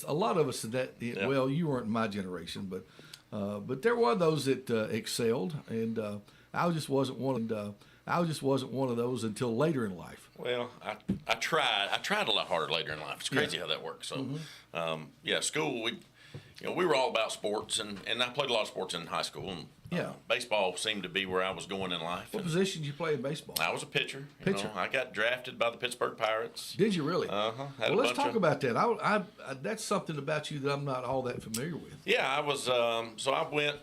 a lot of us that well, you weren't my generation, but there were those that excelled, and I just wasn't one. I just wasn't one of those until later in life. Well, I tried a lot harder later in life. It's crazy how that works. So, school, we were all about sports, and I played a lot of sports in high school. And, baseball seemed to be where I was going in life. What position did you play in baseball? I was a pitcher. I got drafted by the Pittsburgh Pirates. Did you really? Well, let's talk about that. I that's something about you that I'm not all that familiar with. Yeah, I was. So I went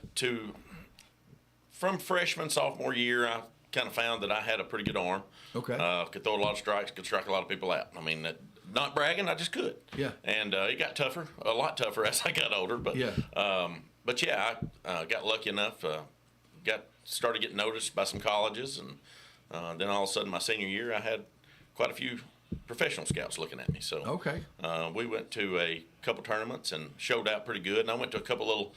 from freshman, sophomore year, I kind of found that I had a pretty good arm. Okay. Could throw a lot of strikes, could strike a lot of people out. I mean, not bragging, I just could. Yeah. And it got tougher, a lot tougher as I got older. But I got lucky enough, started getting noticed by some colleges, and then all of a sudden my senior year, I had quite a few professional scouts looking at me. So we went to a couple tournaments and showed out pretty good. And I went to a couple little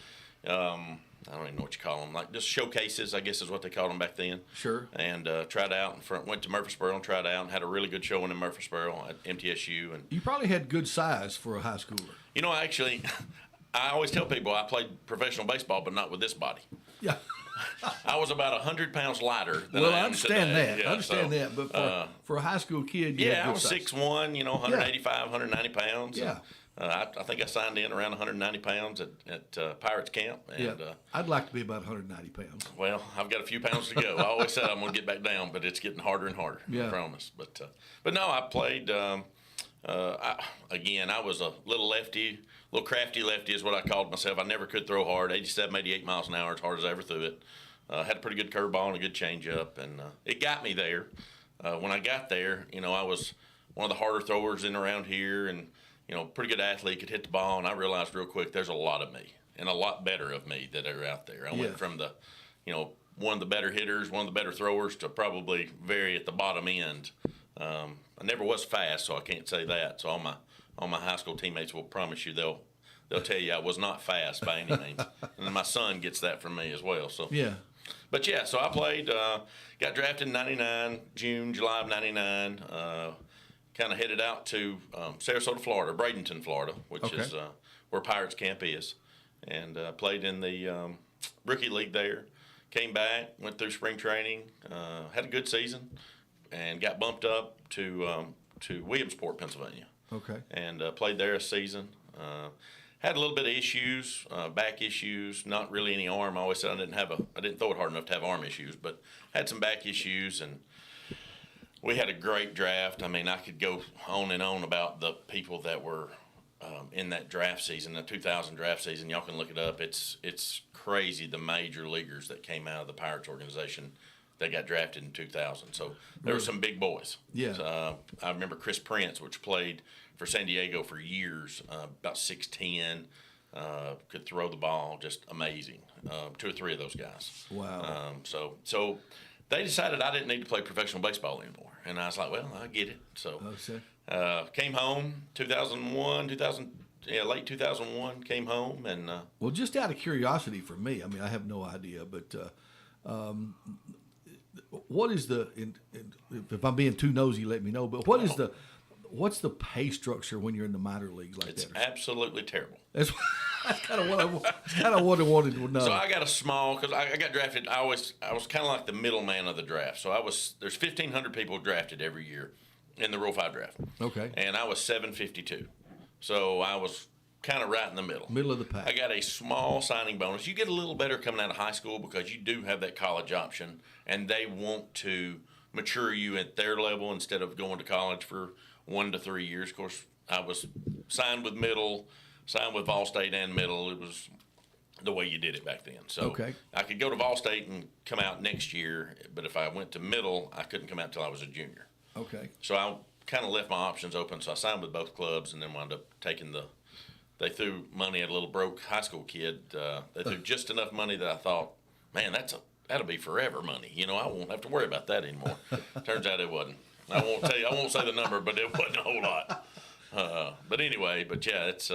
I don't even know what you call them, like just showcases, I guess is what they called them back then. Sure. And tried out in front, went to Murfreesboro and tried out and had a really good showing in Murfreesboro at MTSU. And you probably had good size for a high schooler. Actually, I always tell people I played professional baseball, but not with this body. Yeah. I was about 100 pounds lighter than I am understand today. that. I understand that. But for a high school kid, you had good I was size. 6'1", 185, 190 pounds. Yeah. I think I signed in around 190 pounds at Pirates camp. And, I'd like to be about 190 pounds. Well, I've got a few pounds to go. I always said I'm going to get back down, but it's getting harder and harder. I promise. But no, I played. I was a little lefty, little crafty lefty is what I called myself. I never could throw hard, 87, 88 miles an hour, as hard as I ever threw it. Had a pretty good curveball and a good changeup, and it got me there. When I got there, I was one of the harder throwers in around here, and pretty good athlete, could hit the ball, and I realized real quick there's a lot of me and a lot better of me that are out there. I went from the, one of the better hitters, one of the better throwers to probably very at the bottom end. I never was fast, so I can't say that. So all my high school teammates will promise you they'll tell you I was not fast by any means. And then my son gets that from me as well. So But so I played, got drafted in '99, July of '99. Kind of headed out to Sarasota, Florida, Bradenton, Florida, which is where Pirates camp is, and played in the rookie league there. Came back, went through spring training, had a good season, and got bumped up to Williamsport, Pennsylvania. Okay. And played there a season. Had a little bit of issues, back issues, not really any arm. I always said I didn't throw it hard enough to have arm issues, but had some back issues, and we had a great draft. I mean, I could go on and on about the people that were in that draft season, the 2000 draft season. Y'all can look it up. It's crazy the major leaguers that came out of the Pirates organization that got drafted in 2000. So there were some big boys. Yeah. I remember Chris Prince, which played for San Diego for years, about 6'10", could throw the ball, just amazing. 2 or 3 of those guys. Wow. So they decided I didn't need to play professional baseball anymore. And I was like, well, I get it. So came home, late 2001, came home. And well, just out of curiosity for me, I mean, I have no idea, but what is if I'm being too nosy, let me know, but what's the pay structure when you're in the minor leagues like that? It's or absolutely terrible. That's kind of what I wanted to know. So I got a small, because I got drafted. I was kind of like the middleman of the draft. So there's 1,500 people drafted every year in the Rule 5 draft. Okay. And I was 752. So I was kind of right in the middle. Middle of the pack. I got a small signing bonus. You get a little better coming out of high school because you do have that college option, and they want to mature you at their level instead of going to college for 1 to 3 years. Of course, I was signed with Middle, signed with Vol State and Middle. It was the way you did it back then. So I could go to Vol State and come out next year, but if I went to Middle, I couldn't come out until I was a junior. Okay. So I kind of left my options open. So I signed with both clubs and then wound up taking they threw money at a little broke high school kid. They threw just enough money that I thought, man, that'll be forever money. I won't have to worry about that anymore. Turns out it wasn't. I won't say the number, but it wasn't a whole lot. But anyway, it's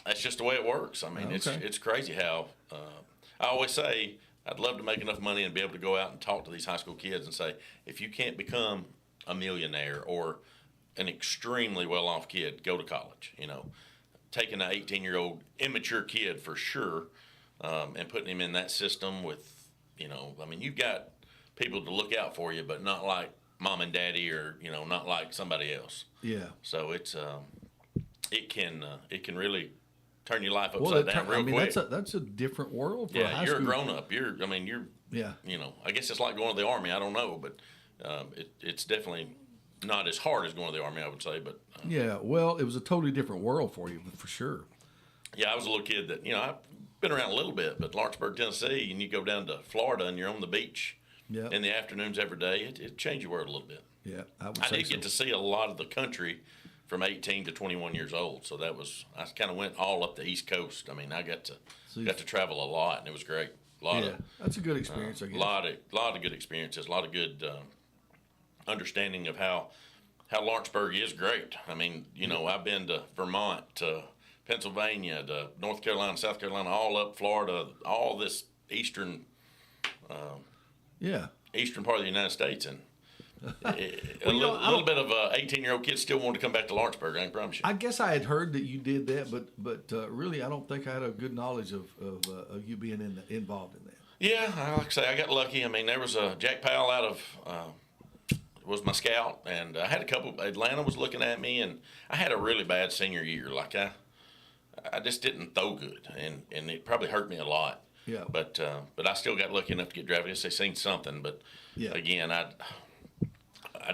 that's just the way it works. I mean, it's crazy how I always say I'd love to make enough money and be able to go out and talk to these high school kids and say, if you can't become a millionaire or an extremely well-off kid go to college. Taking an 18-year-old immature kid for sure, and putting him in that system with, you've got people to look out for you, but not like mom and daddy, or not like somebody else. Yeah. So it's it can really turn your life upside down real quick. That's a different world for yeah, high you're school. a grown up. You're Yeah. I guess it's like going to the Army. I don't know, but it's definitely not as hard as going to the Army, I would say. But yeah, well, it was a totally different world for you, for sure. yeah, I was a little kid that I've been around a little bit, but Lawrenceburg, Tennessee, and you go down to Florida and you're on the beach in the afternoons every day. It changed your world a little bit. Yeah, I did get to see a lot of the country from 18 to 21 years old, so I kind of went all up the East Coast. I mean, I got to travel a lot, and it was great. That's a good experience. I guess. A lot of good experiences, a lot of good understanding of how Lawrenceburg is great. I mean, I've been to Vermont, to Pennsylvania, to North Carolina, South Carolina, all up Florida, all this eastern part of the United States, and a little bit of 18-year-old kids still want to come back to Lawrenceburg. I can promise you. I guess I had heard that you did that, but really, I don't think I had a good knowledge of you being involved in that. Yeah, like I say, I got lucky. I mean, there was a Jack Powell out of was my scout, and I had a couple. Atlanta was looking at me, and I had a really bad senior year. Like I just didn't throw good, and it probably hurt me a lot. Yeah. But I still got lucky enough to get drafted. I guess they seen something, but again, I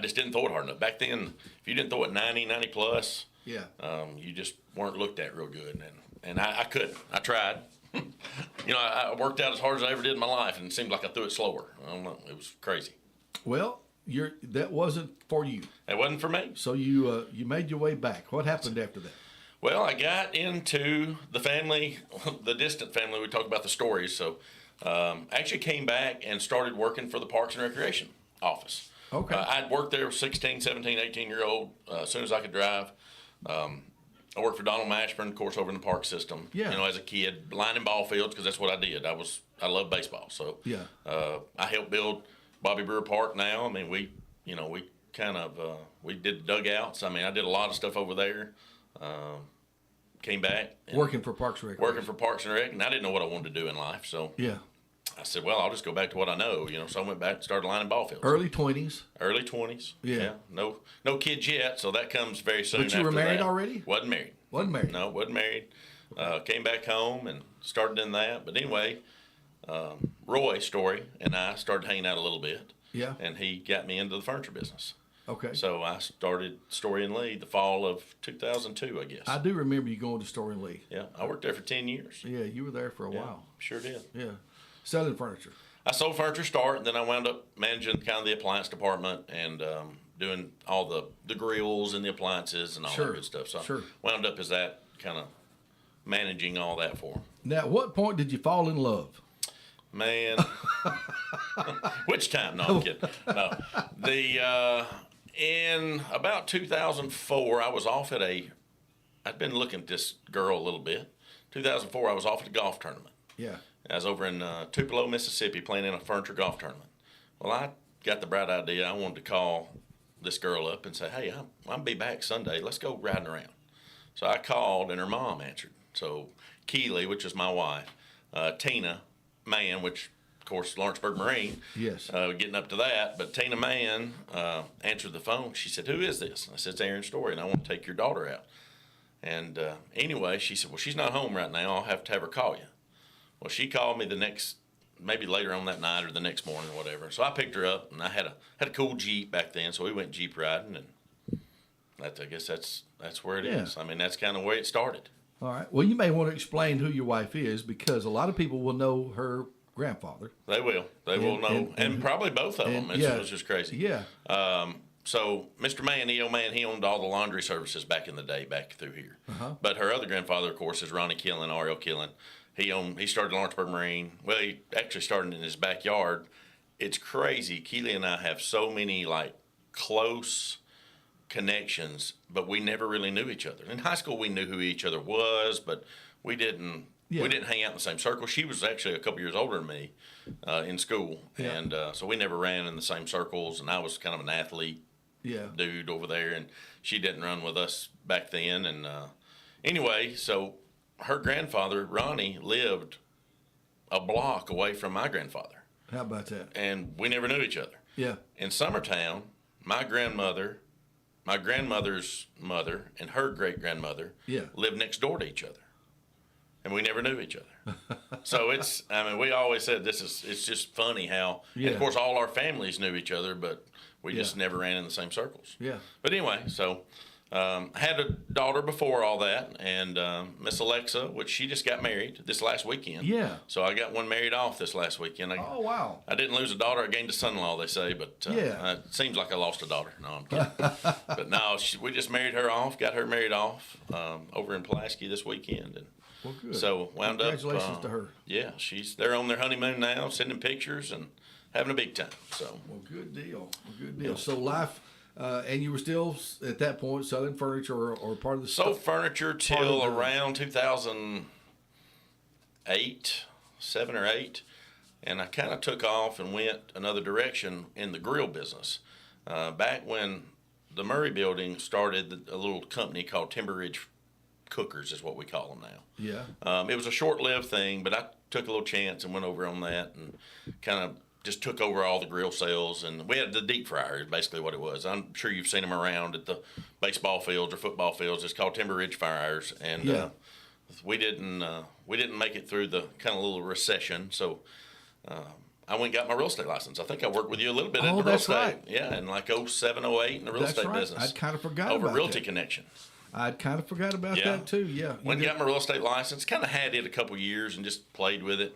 just didn't throw it hard enough. Back then, if you didn't throw it 90 plus, you just weren't looked at real good. And I couldn't. I tried. I worked out as hard as I ever did in my life, and it seemed like I threw it slower. I don't know. It was crazy. Well, that wasn't for you. It wasn't for me. So you made your way back. What happened after that? Well, I got into the family, the distant family. We talked about the stories. So actually came back and started working for the Parks and Recreation office. Okay. I'd worked there 16, 17, 18-year-old as soon as I could drive. I worked for Donald Mashburn, of course, over in the park system. Yeah. As a kid, lining ball fields, because that's what I did. I love baseball. So I helped build Bobby Brewer Park now. I mean, we did dugouts. I mean, I did a lot of stuff over there. Came back. Working for Parks and Rec. Working for Parks and Rec, and I didn't know what I wanted to do in life. So I said, well, I'll just go back to what I know. So I went back and started lining ball fields. Early 20s. Early 20s. Yeah. No kids yet, so that comes very soon. But you were married already? Wasn't married. Wasn't married. No, wasn't married. Came back home and started in that. But anyway, Roy Story and I started hanging out a little bit. Yeah. And he got me into the furniture business. Okay. So I started Story and Lee the fall of 2002, I guess. I do remember you going to Story and Lee. Yeah, I worked there for 10 years. Yeah, you were there for a while. Sure did. Yeah. Selling furniture. I sold furniture start, and then I wound up managing kind of the appliance department and doing all the grills and the appliances and all that good stuff. So I wound up as that kind of managing all that for them. Now, at what point did you fall in love? Man, which time? No, I'm kidding. No, in about 2004, I was off at I'd been looking at this girl a little bit. 2004, I was off at a golf tournament. Yeah. I was over in Tupelo, Mississippi, playing in a furniture golf tournament. Well, I got the bright idea. I wanted to call this girl up and say, hey, I'll be back Sunday. Let's go riding around. So I called, and her mom answered. So Keely, which is my wife, Tina Mann, which, of course, Lawrenceburg Marine. Yes. Getting up to that. But Tina Mann answered the phone. She said, who is this? And I said, it's Aaron Story, and I want to take your daughter out. And anyway, she said, well, she's not home right now. I'll have to have her call you. Well, she called me maybe later on that night or the next morning or whatever. So I picked her up, and I had a cool Jeep back then, so we went Jeep riding, and I guess that's where it is. I mean, that's kind of where it started. All right. Well, you may want to explain who your wife is, because a lot of people will know her grandfather. They will. They will know, and probably both of them. It's just crazy. Yeah. So Mr. Mann, E.O. Mann, he owned all the laundry services back in the day, back through here. Uh-huh. But her other grandfather, of course, is Ronnie Killen, R.L. Killen. He started Lawrenceburg Marine. Well, he actually started in his backyard. It's crazy. Keely and I have so many close connections, but we never really knew each other. In high school, we knew who each other was, but we didn't hang out in the same circle. She was actually a couple years older than me in school, and so we never ran in the same circles. And I was kind of an athlete dude over there, and she didn't run with us back then. And anyway, so her grandfather, Ronnie, lived a block away from my grandfather. How about that? And we never knew each other. Yeah. In Summertown, my grandmother, my grandmother's mother, and her great-grandmother lived next door to each other. And we never knew each other. So we always said it's just funny how, and of course, all our families knew each other, but we just never ran in the same circles. Yeah. But anyway, so had a daughter before all that, and Miss Alexa, which she just got married this last weekend. Yeah. So I got one married off this last weekend. Oh, wow. I didn't lose a daughter. I gained a son-in-law, they say, but it seems like I lost a daughter. No, I'm kidding. But no, we just married her off, got her married off over in Pulaski this weekend. And well, good. so wound Congratulations up. to her. Yeah, they're on their honeymoon now, sending pictures and having a big time. So. Well, good deal. Good deal. So life, and you were still at that point selling furniture or part of the sold furniture till around 2008, 7 or 8, and I kind of took off and went another direction in the grill business. Back when the Murray Building started, a little company called Timber Ridge Cookers is what we call them now. Yeah. It was a short-lived thing, but I took a little chance and went over on that and kind of just took over all the grill sales. And we had the deep fryer is basically what it was. I'm sure you've seen them around at the baseball fields or football fields. It's called Timber Ridge Fryers. And we didn't make it through the kind of little recession. So I went and got my real estate license. I think I worked with you a little bit in the real estate. Right. Yeah, in like 07, 08 in the real estate business. I'd kind of forgot over about Realty that. Connection. I'd kind of forgot about that too. Yeah. Went and got my real estate license. Kind of had it a couple years and just played with it.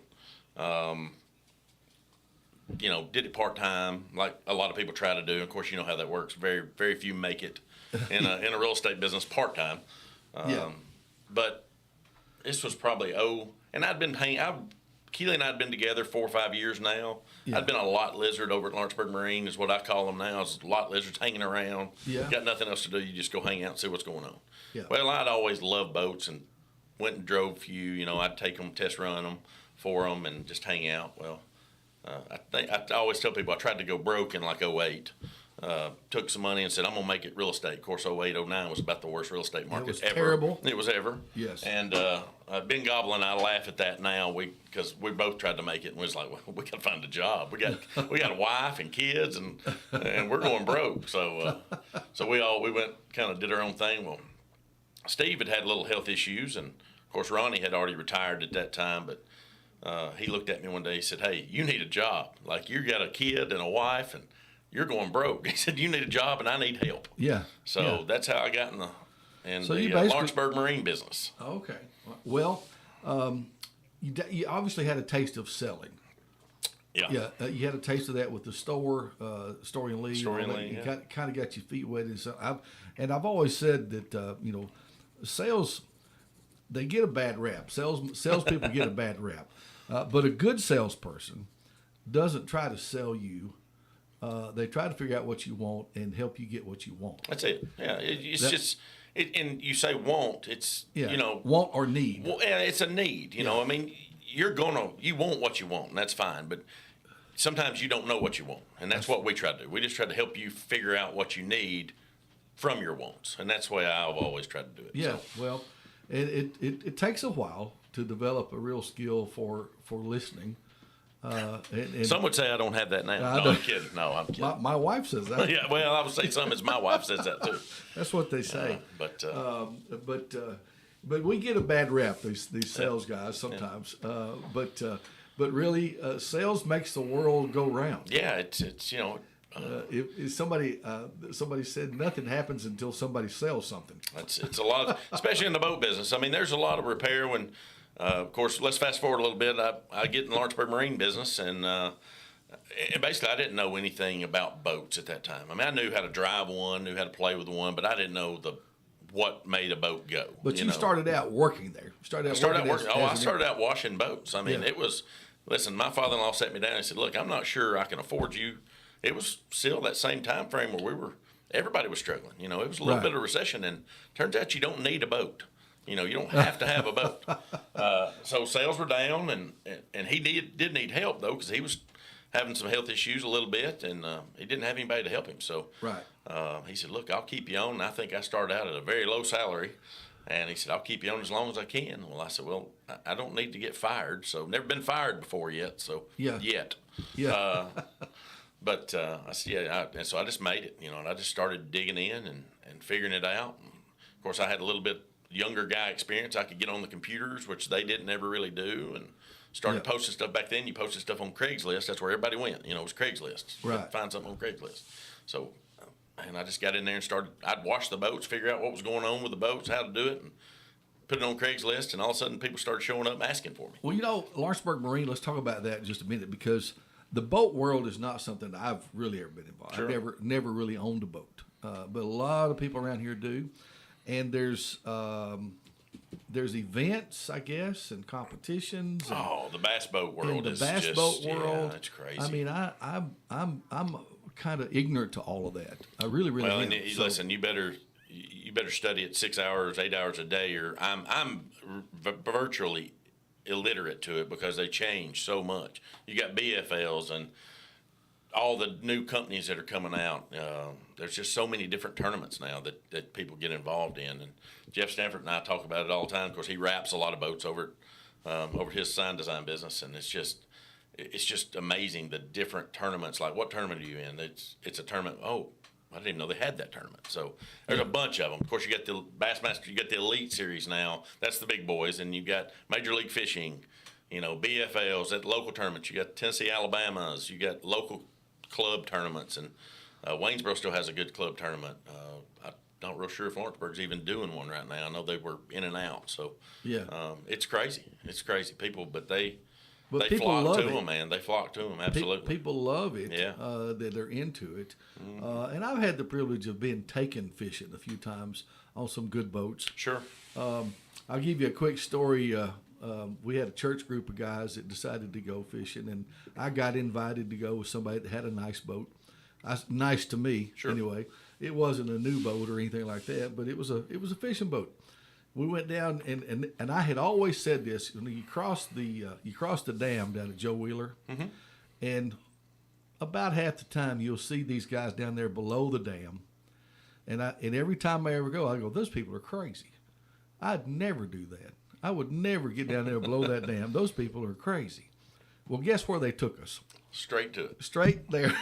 Did it part time, like a lot of people try to do. Of course, you know how that works. Very, very few make it in a real estate business part time. But this was probably and Keely and I had been together 4 or 5 years now. Yeah. I'd been a lot lizard over at Lawrenceburg Marine, is what I call them now. It's lot lizards hanging around. Yeah. Got nothing else to do. You just go hang out and see what's going on. Yeah. Well, I'd always loved boats and went and drove a few. I'd take them, test run them for them, and just hang out. Well, I always tell people I tried to go broke in like 08. Took some money and said, I'm going to make it real estate. Of course, 08, 09 was about the worst real estate market was ever. Terrible. It was ever. Yes. And Ben Goblin and I laugh at that now because we both tried to make it and we was like, well, we got to find a job. We got a wife and kids and we're going broke. So we went kind of did our own thing. Well, Steve had a little health issues, and of course Ronnie had already retired at that time, but he looked at me one day. He said, hey, you need a job. Like, you got a kid and a wife and you're going broke. He said, you need a job and I need help. Yeah. So that's how I got in the Lawrenceburg Marine business. Okay. Well, you obviously had a taste of selling. Yeah. Yeah. You had a taste of that with the Story and Lee. You kind of got your feet wet. I've always said that, sales, they get a bad rap. Salespeople get a bad rap. But a good salesperson doesn't try to sell you. They try to figure out what you want and help you get what you want. That's it. Yeah, and you say want. It's want or need. Well, yeah, it's a need. You know, I mean, you want what you want, and that's fine. But sometimes you don't know what you want, and that's what we try to do. We just try to help you figure out what you need from your wants, and that's the way I've always tried to do it. Yeah. So. Well, it takes a while to develop a real skill for listening. And some would say I don't have that now. No, I'm kidding. No, I'm kidding. My wife says that. Yeah, well, I would say something as my wife says that too. That's what they say. But we get a bad rap, these sales guys sometimes. But really, sales makes the world go round. Yeah, it's if somebody said nothing happens until somebody sells something. It's a lot, especially in the boat business. I mean, there's a lot of repair when. Of course, let's fast forward a little bit. I get in the Lawrenceburg Marine business, and basically I didn't know anything about boats at that time. I mean, I knew how to drive one, knew how to play with one, but I didn't know what made a boat go. But you started out working there. I started out washing boats. I mean, It was, listen, my father-in-law sat me down and said, look, I'm not sure I can afford you. It was still that same time frame where everybody was struggling. It was a little bit of recession, and turns out you don't need a boat. You don't have to have a boat. So sales were down, and he did need help though, because he was having some health issues a little bit, and he didn't have anybody to help him. So Right. he said, "Look, I'll keep you on." And I think I started out at a very low salary, and he said, "I'll keep you on as long as I can." Well, I said, "Well, I don't need to get fired, so never been fired before yet, so Yeah. yet." Yeah. But I said, "Yeah," and so I just made it, and I just started digging in and figuring it out. And of course, I had a little bit younger guy experience. I could get on the computers, which they didn't ever really do, and started posting stuff. Back then, you posted stuff on Craigslist. That's where everybody went. It was Craigslist. You Right. find something on Craigslist. So, and I just got in there and started. I'd watch the boats, figure out what was going on with the boats, how to do it, and put it on Craigslist. And all of a sudden, people started showing up and asking for me. Well, Lawrenceburg Marine, let's talk about that in just a minute, because the boat world is not something that I've really ever been involved. Sure. I've never really owned a boat, but a lot of people around here do. And there's events, I guess, and competitions. And, Oh, the bass boat world is bass just, boat world. Yeah, it's crazy. I mean, I'm kind of ignorant to all of that. I really well, am. and So- listen, you better study it 6 hours, 8 hours a day, or I'm virtually illiterate to it because they change so much. You got BFLs and all the new companies that are coming out. There's just so many different tournaments now that people get involved in. And Jeff Stanford and I talk about it all the time. Of course, he wraps a lot of boats over his sign design business, and it's just amazing the different tournaments. Like, what tournament are you in? It's a tournament. Oh, I didn't even know they had that tournament. So there's a bunch of them. Of course, you got the Bassmaster, you got the Elite Series now. That's the big boys, and you've got Major League Fishing, BFLs at local tournaments. You got Tennessee Alabamas. You got local club tournaments, and Waynesboro still has a good club tournament. I'm not real sure if Lawrenceburg's even doing one right now. I know they were in and out. So Yeah. it's crazy. It's crazy. People, but they people flock love to it. them, man. They flock to them. Absolutely. People love it. Yeah. That they're into it. And I've had the privilege of being taken fishing a few times on some good boats. Sure. I'll give you a quick story. We had a church group of guys that decided to go fishing, and I got invited to go with somebody that had a nice boat. Nice to me, Sure. anyway. It wasn't a new boat or anything like that, but it was a fishing boat. We went down, and I had always said this: when you cross the dam down at Joe Wheeler, and about half the time you'll see these guys down there below the dam, and every time I ever go, I go, those people are crazy. I'd never do that. I would never get down there below that dam. Those people are crazy. Well, guess where they took us? Straight to it. Straight there.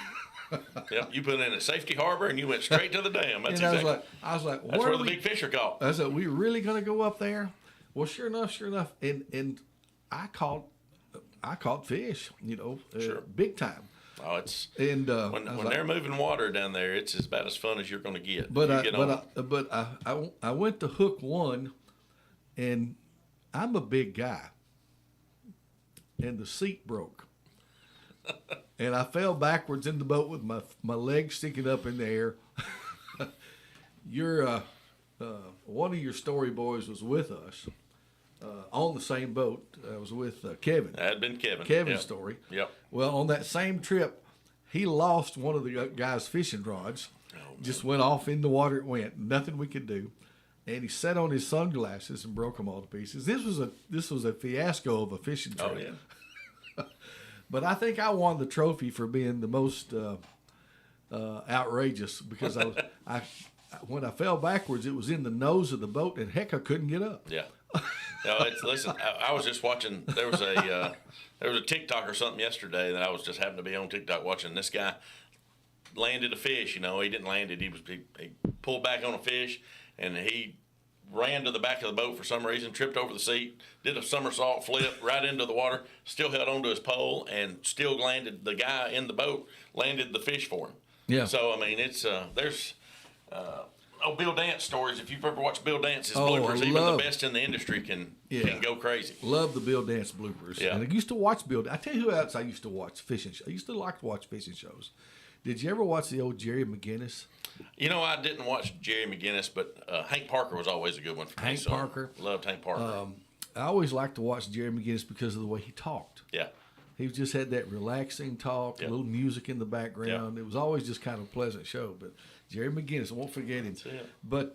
Yep, you put in at Safety Harbor and you went straight to the dam. That's And exactly. I was like, That's where the big fish are caught. I said, we really gonna go up there? Well, sure enough, and I caught fish, Sure. big time. Oh, it's And when they're moving water down there, it's about as fun as you're going to get. But You get on I went to hook one, and I'm a big guy, and the seat broke, and I fell backwards in the boat with my legs sticking up in the air. One of your story boys was with us on the same boat. I was with Kevin. that had been Kevin. Kevin's Yep. story. Yep. Well, on that same trip, he lost one of the guy's fishing rods. Just went off in the water. It went. Nothing we could do. And he sat on his sunglasses and broke them all to pieces. This was a fiasco of a fishing trip. Oh yeah. But I think I won the trophy for being the most outrageous, because when I fell backwards, it was in the nose of the boat, and heck, I couldn't get up. Yeah. No, listen. I was just watching. There was a TikTok or something yesterday that I was just happened to be on TikTok watching. This guy landed a fish. He didn't land it. He pulled back on a fish, and he ran to the back of the boat for some reason, tripped over the seat, did a somersault flip right into the water, still held onto his pole, and still landed. The guy in the boat landed the fish for him. Yeah. So I mean, it's there's. Bill Dance stories. If you've ever watched Bill Dance's Oh, bloopers, I even love- the best in the industry can go crazy. Love the Bill Dance bloopers. Yeah. And I used to watch Bill. I tell you who else I used to watch fishing shows. I used to like to watch fishing shows. Did you ever watch the old Jerry McGinnis? I didn't watch Jerry McGinnis, but Hank Parker was always a good one for me. Hank Parker. Loved Hank Parker. I always liked to watch Jerry McGinnis because of the way he talked. Yeah. He just had that relaxing talk, Yep. a little music in the background. It was always just kind of a pleasant show. But Jerry McGinnis, I won't forget him. That's it. But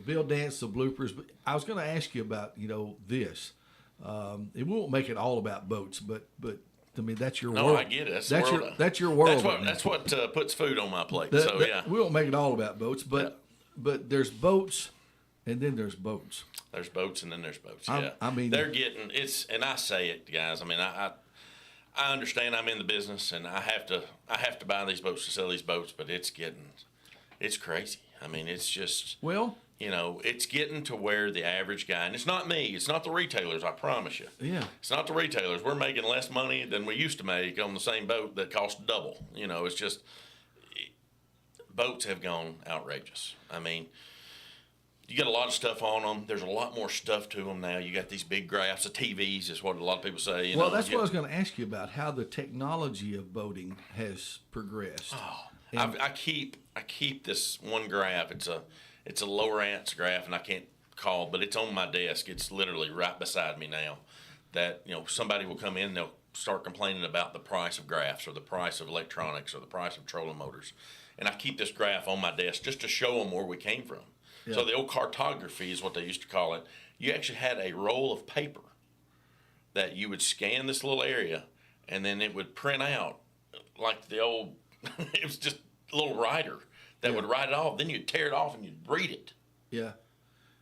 Bill Dance, the bloopers. But I was going to ask you about this. It won't make it all about boats, but to me, that's your No, world. I get it. That's your world. That's what puts food on my plate. We won't make it all about boats, but there's boats, and then there's boats. There's boats, and then there's boats. I mean, they're getting and I say it, guys. I mean, I understand I'm in the business, and I have to buy these boats to sell these boats, but it's crazy. I mean, it's just it's getting to where the average guy, and it's not me, it's not the retailers, I promise you. Yeah. It's not the retailers. We're making less money than we used to make on the same boat that cost double. It's just boats have gone outrageous. I mean, you get a lot of stuff on them. There's a lot more stuff to them now. You got these big graphs, the TVs is what a lot of people say. That's what I was going to ask you about, how the technology of boating has progressed. Oh, I keep this one graph. It's a Lowrance graph, and I can't call, but it's on my desk. It's literally right beside me now. That somebody will come in, and they'll start complaining about the price of graphs or the price of electronics or the price of trolling motors, and I keep this graph on my desk just to show them where we came from. Yeah. So the old cartography is what they used to call it. You actually had a roll of paper that you would scan this little area, and then it would print out like the old. It was just a little writer that would write it off. Then you'd tear it off and you'd read it. Yeah.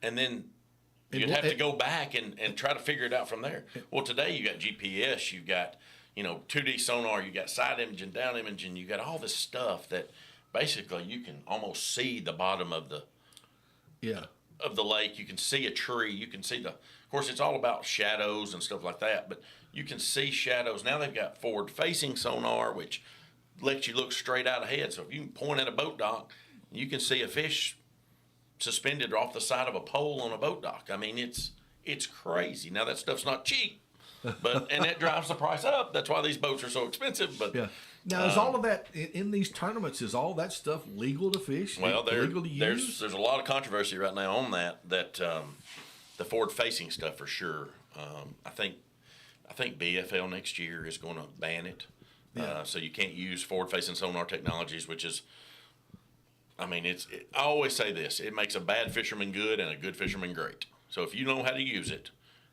And then you'd have to go back and try to figure it out from there. Well, today you got GPS, you've got 2D sonar, you got side imaging, down imaging, you got all this stuff that basically you can almost see the bottom of the lake. You can see a tree. You can see of course, it's all about shadows and stuff like that, but you can see shadows. Now they've got forward-facing sonar, which lets you look straight out ahead. So if you point at a boat dock, you can see a fish suspended off the side of a pole on a boat dock. I mean, it's crazy. Now that stuff's not cheap, and that drives the price up. That's why these boats are so expensive. But now, is all of that in these tournaments? Is all that stuff legal to fish? Well, legal to use? There's a lot of controversy right now on that. The forward-facing stuff for sure. I think BFL next year is going to ban it. Yeah. So you can't use forward-facing sonar technologies, which is, I mean, I always say this: it makes a bad fisherman good and a good fisherman great. So if you know how to use it,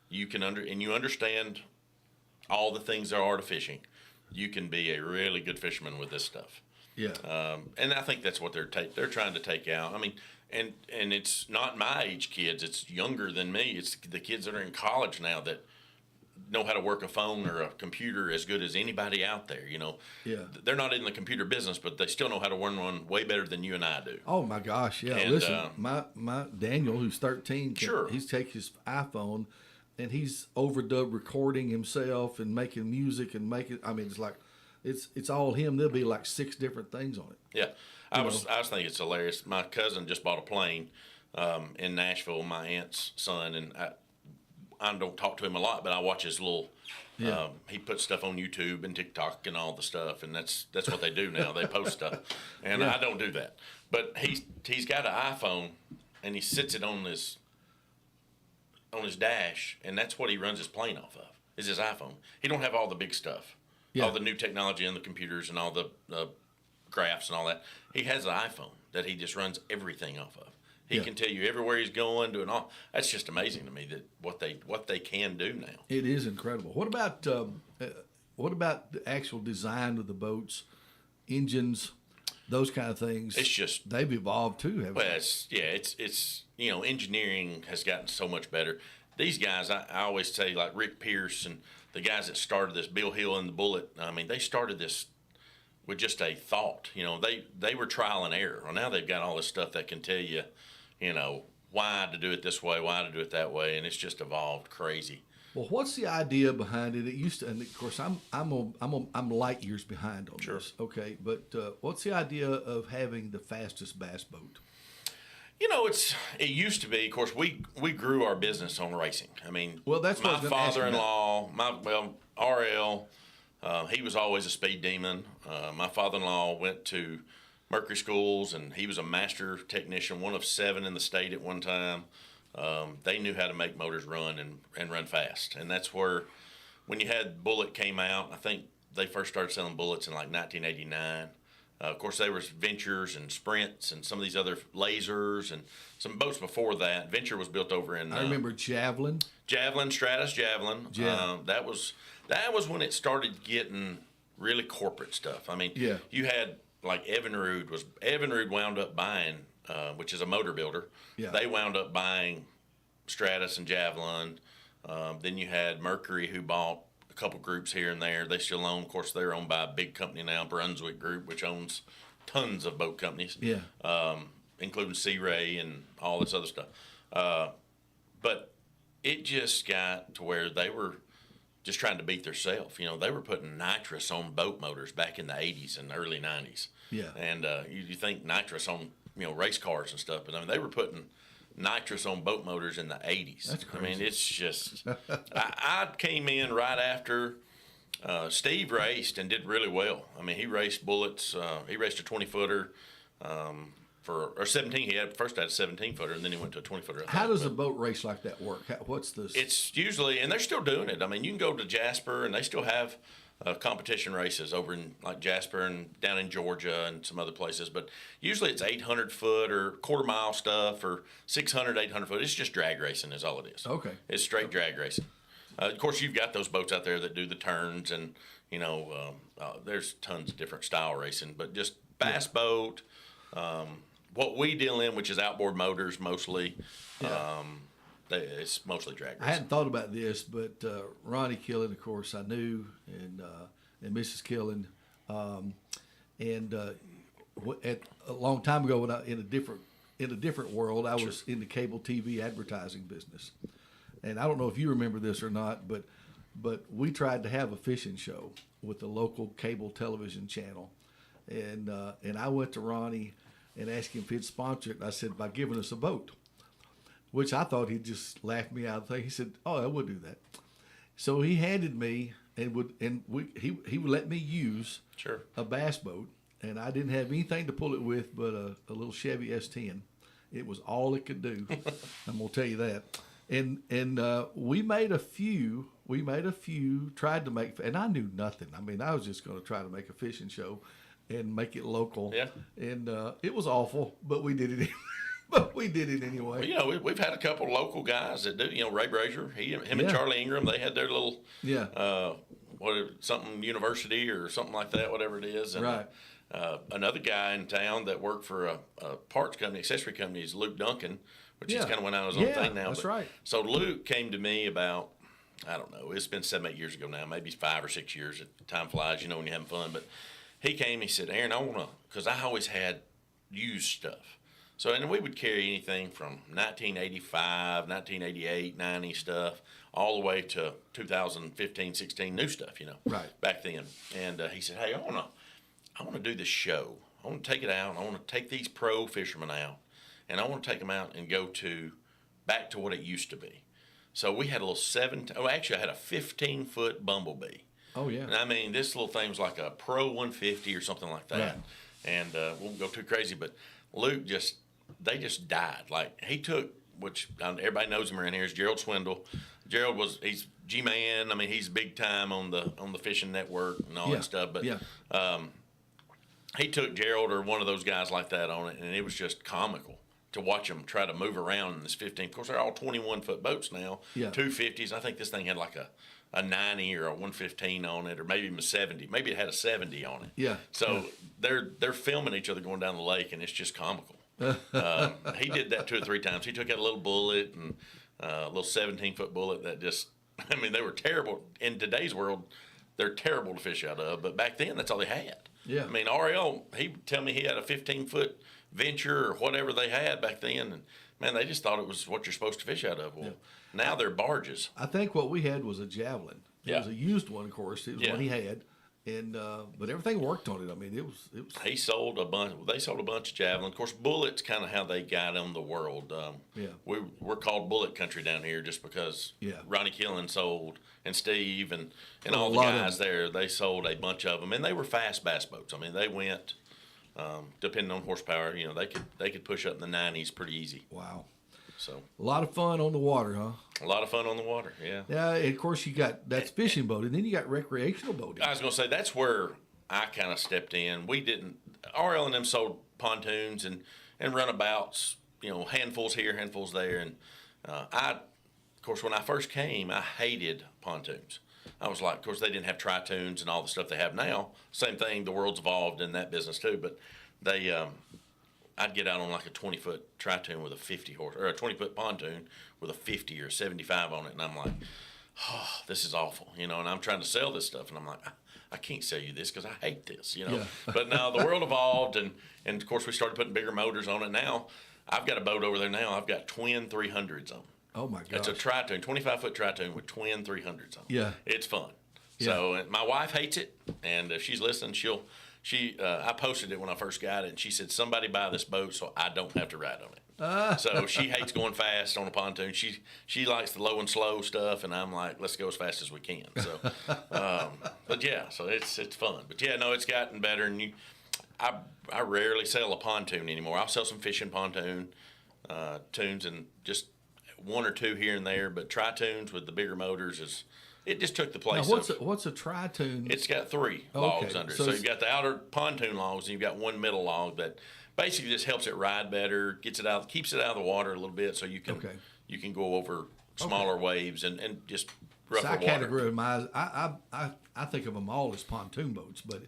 you can and you understand all the things there are to fishing, you can be a really good fisherman with this stuff. Yeah. And I think that's what they're trying to take out. I mean, and it's not my age kids; it's younger than me. It's the kids that are in college now that know how to work a phone or a computer as good as anybody out there. They're not in the computer business, but they still know how to run one way better than you and I do. Oh my gosh, yeah. And, listen, my Daniel, who's 13, he's taking his iPhone and he's overdub recording himself and making music and I mean, it's like it's all him. There'll be like 6 different things on it. Yeah, I was thinking it's hilarious. My cousin just bought a plane in Nashville, my aunt's son, and I don't talk to him a lot, but I watch his little. He puts stuff on YouTube and TikTok and all the stuff, and that's what they do now. They post stuff, and I don't do that. But he's got an iPhone, and he sits it on his dash, and that's what he runs his plane off of. Is his iPhone. He don't have all the big stuff, all the new technology in the computers and all the graphs and all that. He has an iPhone that he just runs everything off of. He can tell you everywhere he's going, doing all. That's just amazing to me that what they can do now. It is incredible. What about the actual design of the boats, engines, those kind of things? It's just they've evolved too, haven't they? It's engineering has gotten so much better. These guys, I always say, like Rick Pierce and the guys that started this, Bill Hill and the Bullet. I mean, they started this with just a thought. They were trial and error. Well, now they've got all this stuff that can tell you. Why to do it this way, why to do it that way, and it's just evolved crazy. Well, what's the idea behind it? It used to, and of course, I'm light years behind on this. Okay, but what's the idea of having the fastest bass boat? It used to be. Of course, we grew our business on racing. I mean, that's my father-in-law, RL. He was always a speed demon. My father-in-law went to Mercury schools, and he was a master technician, one of 7 in the state at one time. They knew how to make motors run and run fast, and that's where, when you had Bullet came out, I think they first started selling bullets in like 1989. Of course, there was Ventures and Sprints and some of these other Lasers and some boats before that. Venture was built over in. I remember Javelin. Stratus Javelin. Yeah. That was when it started getting really corporate stuff. I mean, you had like Evinrude wound up buying, which is a motor builder. Yeah. They wound up buying Stratus and Javelin. Then you had Mercury, who bought a couple groups here and there. They still own, of course, they're owned by a big company now, Brunswick Group, which owns tons of boat companies. Yeah. Including Sea Ray and all this other stuff. But it just got to where they were just trying to beat themselves. You know, they were putting nitrous on boat motors back in the 80s and early 90s. Yeah. And you think nitrous on, race cars and stuff, but I mean, they were putting nitrous on boat motors in the 80s. That's crazy. I mean, it's just, I came in right after Steve raced and did really well. I mean, he raced bullets. He raced a 20-footer. Or 17, he had first had a 17-footer, and then he went to a 20-footer. How does a boat race like that work? What's this? It's usually, and they're still doing it. I mean, you can go to Jasper, and they still have competition races over in like Jasper and down in Georgia and some other places. But usually it's 800-foot or quarter-mile stuff or 600, 800-foot. It's just drag racing is all it is. Okay. It's straight drag racing. Of course, you've got those boats out there that do the turns, and, there's tons of different style racing. But just bass boat, what we deal in, which is outboard motors mostly, it's mostly drag racing. I hadn't thought about this, but Ronnie Killen, of course, I knew, and Mrs. Killen, at a long time ago, when in a different world, I was in the cable TV advertising business, and I don't know if you remember this or not, but we tried to have a fishing show with the local cable television channel, and I went to Ronnie and asked him if he'd sponsor it. And I said, by giving us a boat, which I thought he'd just laugh me out of the thing. He said, "Oh, I would do that." So he handed me he would let me use a bass boat, and I didn't have anything to pull it with but a little Chevy S10. It was all it could do. I'm gonna tell you that. And we made a few. Tried to make, and I knew nothing. I mean, I was just going to try to make a fishing show and make it local. Yeah. And it was awful, but we did it. But we did it anyway. Well, we've had a couple local guys that do. Ray Brazier, him and Charlie Ingram, they had their little something university or something like that, whatever it is. And, right. Another guy in town that worked for a parts company, accessory company, is Luke Duncan, which he's kind of went on his own thing now. That's right. So Luke came to me about, I don't know, it's been 7-8 years ago now, maybe 5 or 6 years. Time flies, when you're having fun. But he came, he said, "Aaron, I want to," because I always had used stuff. So, and we would carry anything from 1985, 1988, 90 stuff, all the way to 2015, 16 new stuff, right. back then. And he said, "Hey, I want to do this show. I want to take it out. I want to take these pro fishermen out, and I want to take them out and go back to what it used to be." So we had a little I had a 15-foot Bumblebee. Oh, yeah. And I mean, this little thing was like a Pro 150 or something like that. Right. And won't go too crazy, but Luke they just died. Like, he took, which everybody knows him around here, is Gerald Swindle. Gerald he's G-Man. I mean, he's big time on the fishing network and all that stuff. But he took Gerald or one of those guys like that on it, and it was just comical to watch them try to move around in this 15. Of course, they're all 21-foot boats now, 250s. I think this thing had like a 90 or a 115 on it, or maybe even a 70. Maybe it had a 70 on it. Yeah. So they're filming each other going down the lake, and it's just comical. He did that 2 or 3 times. He took out a little bullet and a little 17-foot bullet that just, I mean, they were terrible. In today's world, they're terrible to fish out of, but back then, that's all they had. Yeah. I mean, RL, he'd tell me he had a 15-foot Venture or whatever they had back then, and man, they just thought it was what you're supposed to fish out of. Well, now they're barges. I think what we had was a Javelin. It was a used one, of course. It was one he had, and but everything worked on it. I mean, it was. He sold a bunch. They sold a bunch of Javelin. Of course, Bullet's kind of how they got on the world. We're called Bullet Country down here just because Ronnie Killen sold, and Steve and all the guys there. They sold a bunch of them, and they were fast bass boats. I mean, they went. Depending on horsepower, they could push up in the 90s pretty easy. Wow. So a lot of fun on the water, huh? A lot of fun on the water, yeah. Yeah, and of course that's fishing boat, and then you got recreational boating. I was going to say that's where I kind of stepped in. We didn't. RL and them sold pontoons and runabouts, handfuls here, handfuls there. And of course, when I first came, I hated pontoons. I was like, of course, they didn't have tri-toons and all the stuff they have now. Same thing, the world's evolved in that business too. But I'd get out on like a 20-foot tri-toon with a 50 horse, or a 20-foot pontoon with a 50 or 75 on it, and I'm like, oh, this is awful, and I'm trying to sell this stuff, and I'm like, I can't sell you this because I hate this, Yeah. But now the world evolved, and of course we started putting bigger motors on it. Now I've got a boat over there now. I've got twin 300s on. Oh my gosh. It's a tri-toon, 25-foot tri-toon with twin 300s on. Yeah. It's fun. Yeah. So and my wife hates it, and if she's listening, I posted it when I first got it, and she said, somebody buy this boat so I don't have to ride on it. So she hates going fast on a pontoon. She likes the low and slow stuff, and I'm like, let's go as fast as we can. So, but yeah, so it's fun. But yeah, no, it's gotten better, and I rarely sell a pontoon anymore. I'll sell some fishing pontoon tunes and just one or two here and there, but tri-toons with the bigger motors it just took the place now, what's a tri-toon? It's got three logs under it. So you've got the outer pontoon logs, and you've got one middle log that basically just helps it ride better, keeps it out of the water a little bit, so you can go over smaller waves and just rougher I water. categorize I think of them all as pontoon boats, but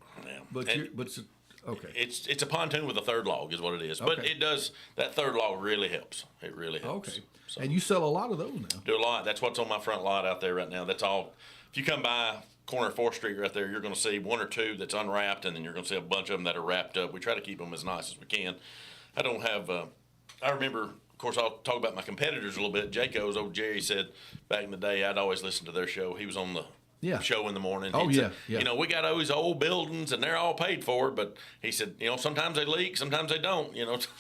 okay. It's a pontoon with a third log is what it is, but it does that third log really helps. It really helps. Okay. So, and you sell a lot of those now. do a lot. That's what's on my front lot out there right now. That's all. If you come by corner of 4th Street right there, you're going to see one or two that's unwrapped, and then you're going to see a bunch of them that are wrapped up. We try to keep them as nice as we can. I don't have. I remember, of course, I'll talk about my competitors a little bit. Jayco's old Jerry said back in the day, I'd always listen to their show. He was on the show in the morning. Oh, He'd yeah, say, yeah. We got all these old buildings and they're all paid for, but he said, sometimes they leak, sometimes they don't,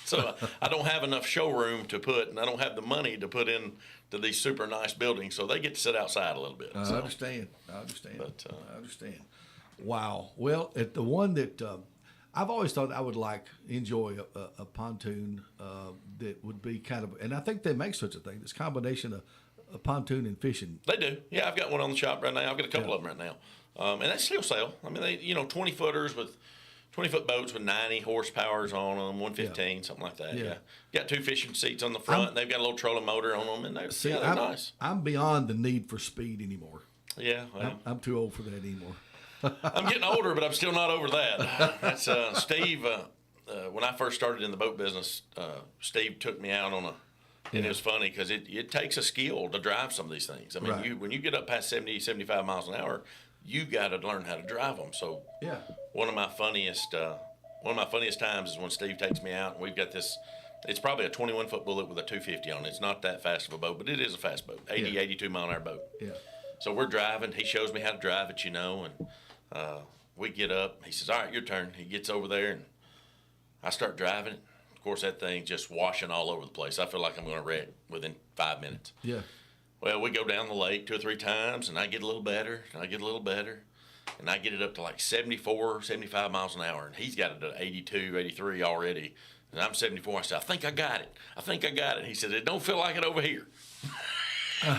So I don't have enough showroom to put, and I don't have the money to put in to these super nice buildings, so they get to sit outside a little bit. I So, understand. But, I understand. Wow. Well, at the one that I've always thought I would enjoy a pontoon that would be kind of, and I think they make such a thing. This combination of a pontoon and fishing. They do. Yeah, I've got one on the shop right now. I've got a couple of them right now. And they still sell. I mean, they 20-footers with 20-foot boats with 90 horsepowers on them, 115, something like that. Yeah. Got two fishing seats on the front. And they've got a little trolling motor on them, and they're nice. I'm beyond the need for speed anymore. Yeah. Well, I'm too old for that anymore. I'm getting older, but I'm still not over that. That's Steve. When I first started in the boat business, Steve took me out on a. And it was funny because it takes a skill to drive some of these things. I mean, when you get up past 70, 75 miles an hour, you got to learn how to drive them. So one of my funniest times is when Steve takes me out, and we've got this. It's probably a 21-foot bullet with a 250 on it. It's not that fast of a boat, but it is a fast boat, 82 mile an hour boat. Yeah. So we're driving. He shows me how to drive it, and we get up. He says, "All right, your turn." He gets over there, and I start driving it. Of course, that thing's just washing all over the place. I feel like I'm going to wreck within 5 minutes. Yeah. Well, we go down the lake 2 or 3 times, and I get a little better, and I get it up to like 74, 75 miles an hour, and he's got it at 82, 83 already, and I'm 74. I said, I think I got it. He said, it don't feel like it over here.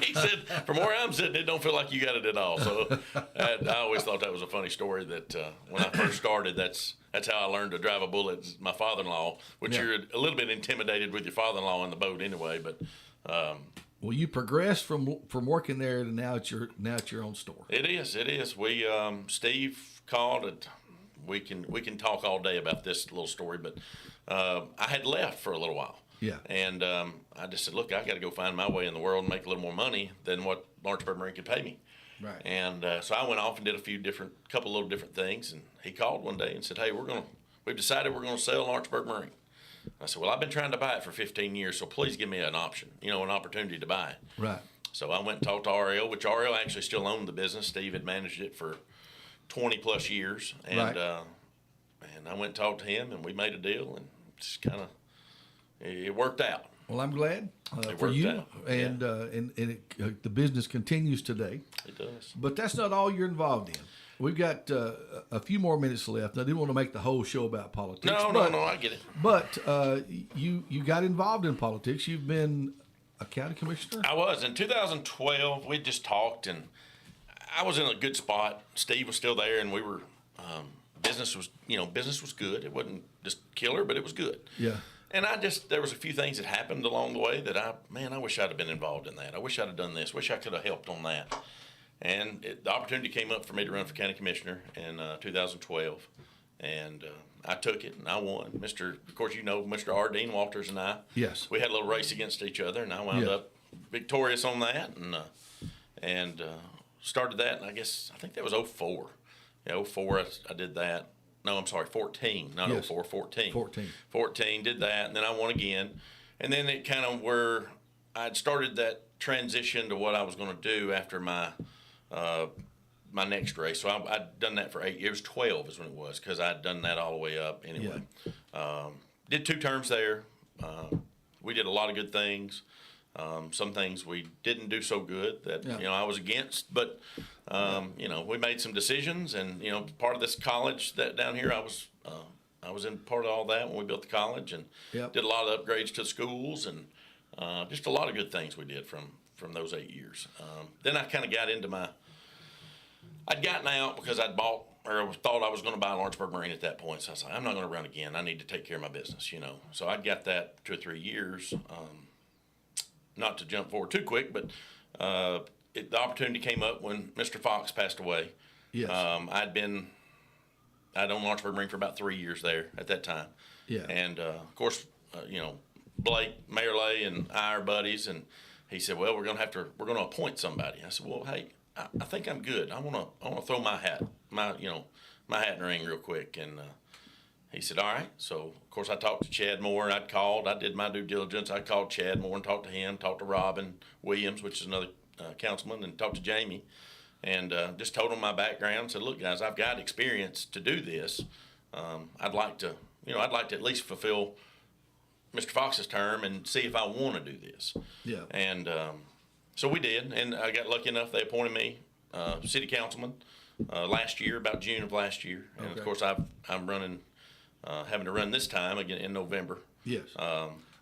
He said, from where I'm sitting, it don't feel like you got it at all. So I always thought that was a funny story that when I first started, that's how I learned to drive a bullet. My father-in-law, which you're a little bit intimidated with your father-in-law in the boat anyway. But well, you progressed from working there to now at your own store. It is. We Steve called it. We can talk all day about this little story, but I had left for a little while. Yeah. And I just said, look, I got to go find my way in the world and make a little more money than what Lawrenceburg Marine could pay me. Right. And so I went off and did a couple little different things. And he called one day and said, hey, we've decided we're going to sell Lawrenceburg Marine. I said, well, I've been trying to buy it for 15 years, so please give me an option, an opportunity to buy it. Right. So I went and talked to RL, which RL actually still owned the business. Steve had managed it for 20 plus years. And, and I went and talked to him, and we made a deal, and just kind of, it worked out. Well, I'm glad for you, out. And the business continues today. It does. But that's not all you're involved in. We've got a few more minutes left. I didn't want to make the whole show about politics. No, I get it. But you got involved in politics. You've been a county commissioner? I was. In 2012, we just talked, and I was in a good spot. Steve was still there, and we were business was good. It wasn't just killer, but it was good. Yeah. And there was a few things that happened along the way that I wish I'd have been involved in that. I wish I'd have done this. Wish I could have helped on that. And the opportunity came up for me to run for county commissioner in 2012, and I took it and I won. Of course, Mr. R. Dean Walters and I. Yes. We had a little race against each other, and I wound up victorious on that, and started that. And I think that was 04. Yeah, 04. I did that. No, I'm sorry, 14, not 04, 14. 14, did that, and then I won again. And then it kind of where I'd started that transition to what I was going to do after my next race. So I'd done that for 8 years. 12 is when it was, because I'd done that all the way up anyway. Yeah. Did 2 terms there. We did a lot of good things. Some things we didn't do so good that I was against, but we made some decisions, and part of this college that down here, I was in part of all that when we built the college, and did a lot of upgrades to schools, and just a lot of good things we did from those 8 years. Then I kind of got into I'd gotten out because I'd bought or thought I was going to buy Lawrenceburg Marine at that point. So I was like, I'm not going to run again. I need to take care of my business, So I got that 2 or 3 years. Not to jump forward too quick, but the opportunity came up when Mr. Fox passed away. Yes. I'd owned Lawrenceburg Marine for about 3 years there at that time. Yeah. And of course, Blake, Mayor Lay, and I are buddies, and he said, "Well, we're going to appoint somebody." I said, "Well, hey, I think I'm good. I want to throw my hat in the ring real quick." And he said, "All right." So, of course, I talked to Chad Moore. I did my due diligence. I called Chad Moore and talked to him, talked to Robin Williams, which is another councilman, and talked to Jamie, and just told them my background. Said, "Look, guys, I've got experience to do this. I'd like to at least fulfill Mr. Fox's term and see if I want to do this." Yeah. And so we did, and I got lucky enough. They appointed me city councilman last year, about June of last year, and of course I'm running. Having to run this time again in November. Yes.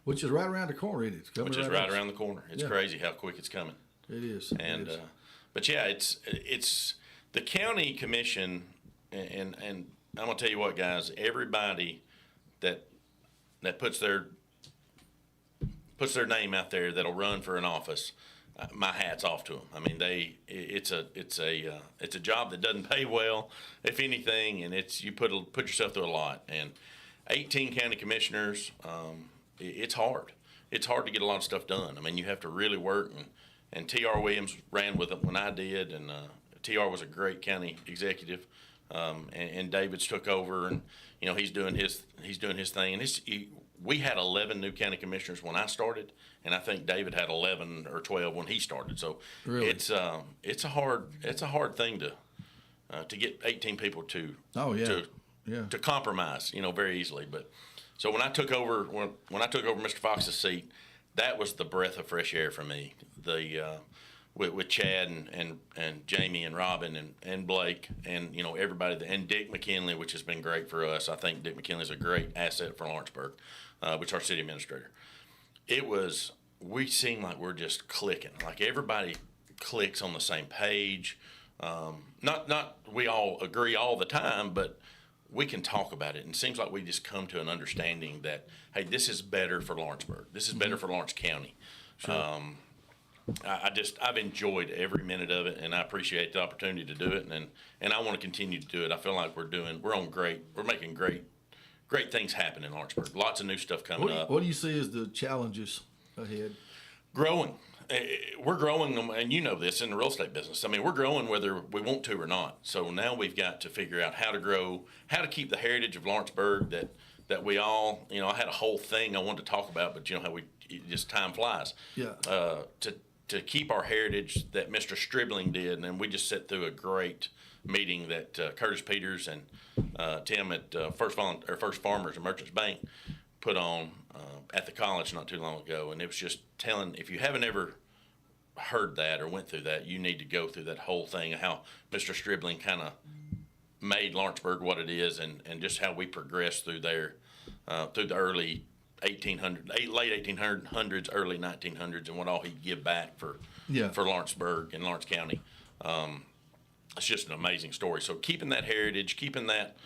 Which is right around the corner, isn't it? It's coming right around the corner. It's crazy how quick it's coming. It is. And but yeah, it's the county commission, and I'm gonna tell you what, guys. Everybody that puts their name out there that'll run for an office, my hat's off to them. I mean, it's a job that doesn't pay well, if anything, and you put yourself through a lot. And 18 county commissioners, it's hard. It's hard to get a lot of stuff done. I mean, you have to really work. And T.R. Williams ran with it when I did, and T.R. was a great county executive. And David's took over, and he's doing his thing. And we had 11 new county commissioners when I started, and I think David had 11 or 12 when he started. So really? It's a hard thing to get 18 people to compromise, very easily. But so when I took over Mr. Fox's seat, that was the breath of fresh air for me. With Chad and Jamie and Robin and Blake and everybody, and Dick McKinley, which has been great for us. I think Dick McKinley is a great asset for Lawrenceburg, which is our city administrator. We seem like we're just clicking, like everybody clicks on the same page. Not we all agree all the time, but we can talk about it, and it seems like we just come to an understanding that, hey, this is better for Lawrenceburg. This is better for Lawrence County. Sure. I've enjoyed every minute of it, and I appreciate the opportunity to do it, and I want to continue to do it. I feel like we're making great things happen in Lawrenceburg. Lots of new stuff coming up. What do you see as the challenges ahead? Growing. We're growing, and you know this in the real estate business. I mean, we're growing whether we want to or not. So now we've got to figure out how to grow, how to keep the heritage of Lawrenceburg that we all, I had a whole thing I wanted to talk about, but how time flies. Yeah. To keep our heritage that Mr. Stribling did, and then we just sat through a great meeting that Curtis Peters and Tim at First Farmers and Merchants Bank put on at the college not too long ago, and it was just telling, if you haven't ever heard that or went through that, you need to go through that whole thing of how Mr. Stribling kind of made Lawrenceburg what it is, and just how we progressed through there through the early late 1800s, early 1900s, and what all he'd give back for Lawrenceburg and Lawrence County. It's just an amazing story. So keeping that heritage, keeping that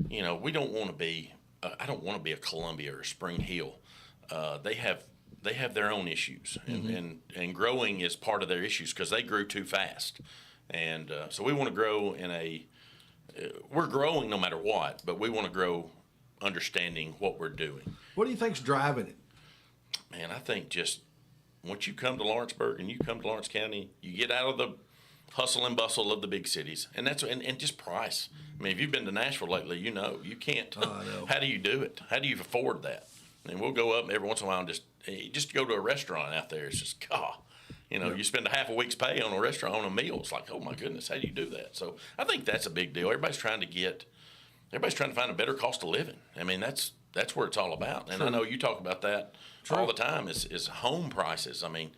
we don't want to be. I don't want to be a Columbia or a Spring Hill. They have their own issues, and growing is part of their issues because they grew too fast, and so we want to grow in a. We're growing no matter what, but we want to grow understanding what we're doing. What do you think's driving it? Man, I think just once you come to Lawrenceburg and you come to Lawrence County, you get out of the hustle and bustle of the big cities, and that's and just price. I mean, if you've been to Nashville lately, you can't. I know. How do you do it? How do you afford that? And we'll go up every once in a while and just go to a restaurant out there. It's just you spend a half a week's pay on a restaurant on a meal. It's like, oh my goodness, how do you do that? So I think that's a big deal. Everybody's trying to find a better cost of living. I mean, that's where it's all about. And True. I know you talk about that all the time. Is home prices. I mean,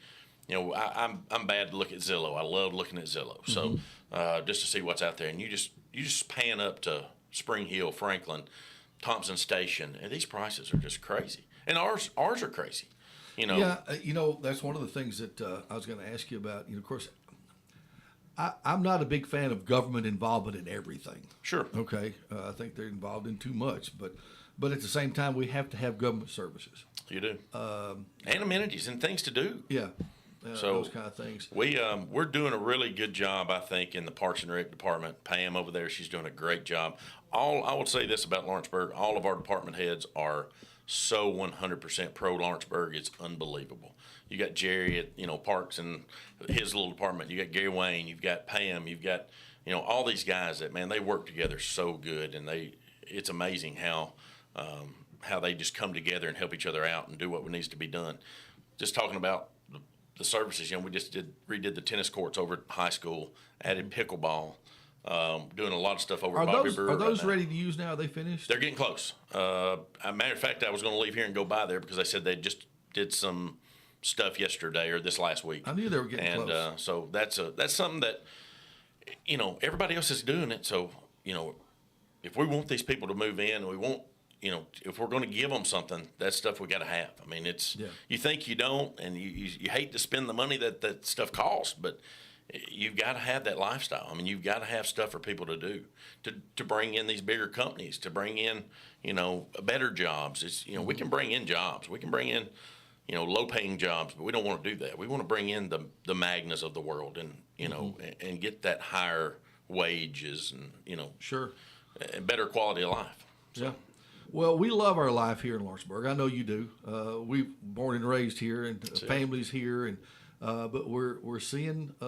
I'm bad to look at Zillow. I love looking at Zillow. So just to see what's out there, and you just pan up to Spring Hill, Franklin, Thompson Station, and these prices are just crazy. And ours are crazy. Yeah, that's one of the things that I was going to ask you about. Of course, I'm not a big fan of government involvement in everything. Sure. Okay, I think they're involved in too much, but at the same time, we have to have government services. You do. And amenities and things to do. Yeah. So those kind of things. We're doing a really good job, I think, in the Parks and Rec department. Pam over there, she's doing a great job. I would say this about Lawrenceburg: all of our department heads are so 100% pro Lawrenceburg. It's unbelievable. You got Jerry at Parks and his little department. You got Gary Wayne. You've got Pam. You've got all these guys that, man, they work together so good, and it's amazing how they just come together and help each other out and do what needs to be done. Just talking about the services, we just redid the tennis courts over at high school, added pickleball, doing a lot of stuff over at Bobby Brewer. Are those ready to use now? Are they finished? They're getting close. As a matter of fact, I was going to leave here and go by there because they said they just did some stuff yesterday or this last week. I knew they were getting close. And so that's something that, everybody else is doing it. So, if we want these people to move in, we want, if we're going to give them something, that's stuff we got to have. I mean, you think you don't, and you hate to spend the money that stuff costs, but you've got to have that lifestyle. I mean, you've got to have stuff for people to do, to bring in these bigger companies, to bring in, better jobs. It's, we can bring in jobs. We can bring in, low-paying jobs, but we don't want to do that. We want to bring in the Magnas of the world and, and get that higher wages and, Sure. And better quality of life. So. Yeah. Well, we love our life here in Lawrenceburg. I know you do. We born and raised here, and families here, and but we're seeing a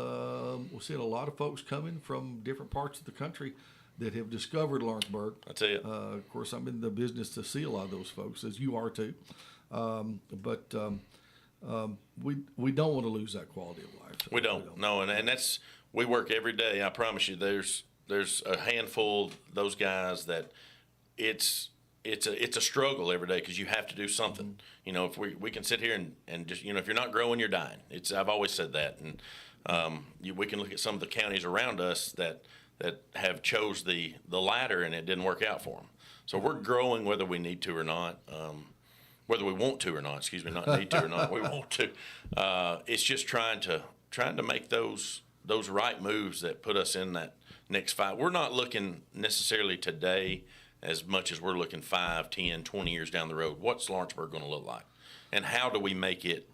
lot of folks coming from different parts of the country that have discovered Lawrenceburg. That's it. Of course, I'm in the business to see a lot of those folks, as you are too. But we don't want to lose that quality of life. So we don't. No, and that's, we work every day. I promise you, there's a handful of those guys that it's a struggle every day because you have to do something. If we can sit here and just, if you're not growing, you're dying. I've always said that. And we can look at some of the counties around us that have chose the latter and it didn't work out for them. So we're growing whether we need to or not, whether we want to or not, excuse me, not need to or not, we want to. It's just trying to make those right moves that put us in that next five. We're not looking necessarily today as much as we're looking 5, 10, 20 years down the road. What's Lawrenceburg going to look like? And how do we make it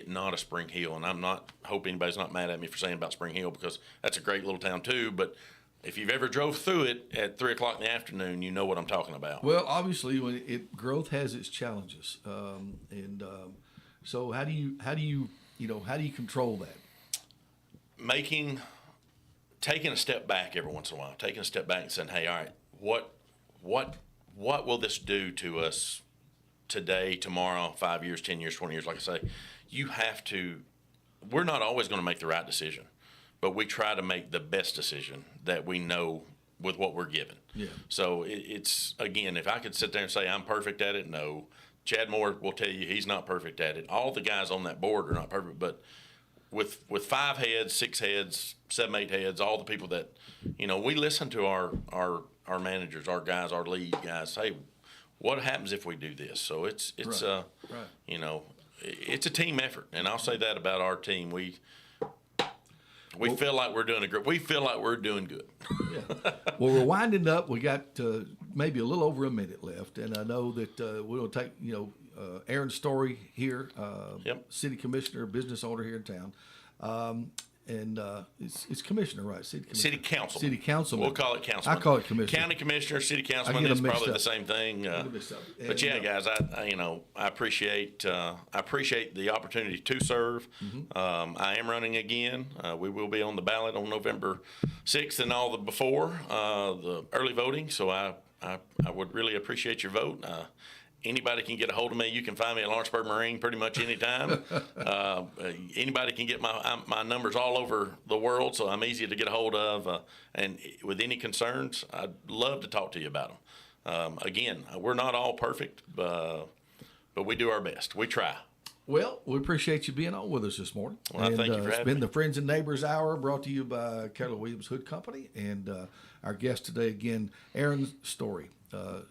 not a Spring Hill? And I'm not hoping anybody's not mad at me for saying about Spring Hill because that's a great little town too. But if you've ever drove through it at 3 o'clock in the afternoon, you know what I'm talking about. Well, obviously, growth has its challenges. So how do you control that? Taking a step back every once in a while, taking a step back and saying, hey, all right, what will this do to us today, tomorrow, 5 years, 10 years, 20 years? Like I say, we're not always going to make the right decision, but we try to make the best decision that we know with what we're given. Yeah. So it's, again, if I could sit there and say I'm perfect at it, no. Chad Moore will tell you he's not perfect at it. All the guys on that board are not perfect, but with 5 heads, 6 heads, 7, 8 heads, all the people that, we listen to our managers, our guys, our lead guys say, what happens if we do this? So it's right. It's a team effort. And I'll say that about our team. We feel like we're doing good. Yeah. Well, we're winding up. We got maybe a little over a minute left, and I know that we'll take Aaron Story here, city commissioner, business owner here in town. And it's commissioner, right? City council. City councilman. We'll call it councilman. I call it commissioner. County commissioner, city councilman is probably the same thing. But yeah, guys, I appreciate the opportunity to serve. Mm-hmm. I am running again. We will be on the ballot on November 6th and all before the early voting. So I would really appreciate your vote. Anybody can get a hold of me. You can find me at Lawrenceburg Marine pretty much anytime. Anybody can get my numbers all over the world, so I'm easy to get a hold of. And with any concerns, I'd love to talk to you about them. Again, we're not all perfect, but we do our best. We try. Well, we appreciate you being on with us this morning. Well, thank you for having me. It's been the Friends and Neighbors Hour brought to you by Keller Williams Hood Company. And our guest today, again, Aaron Story,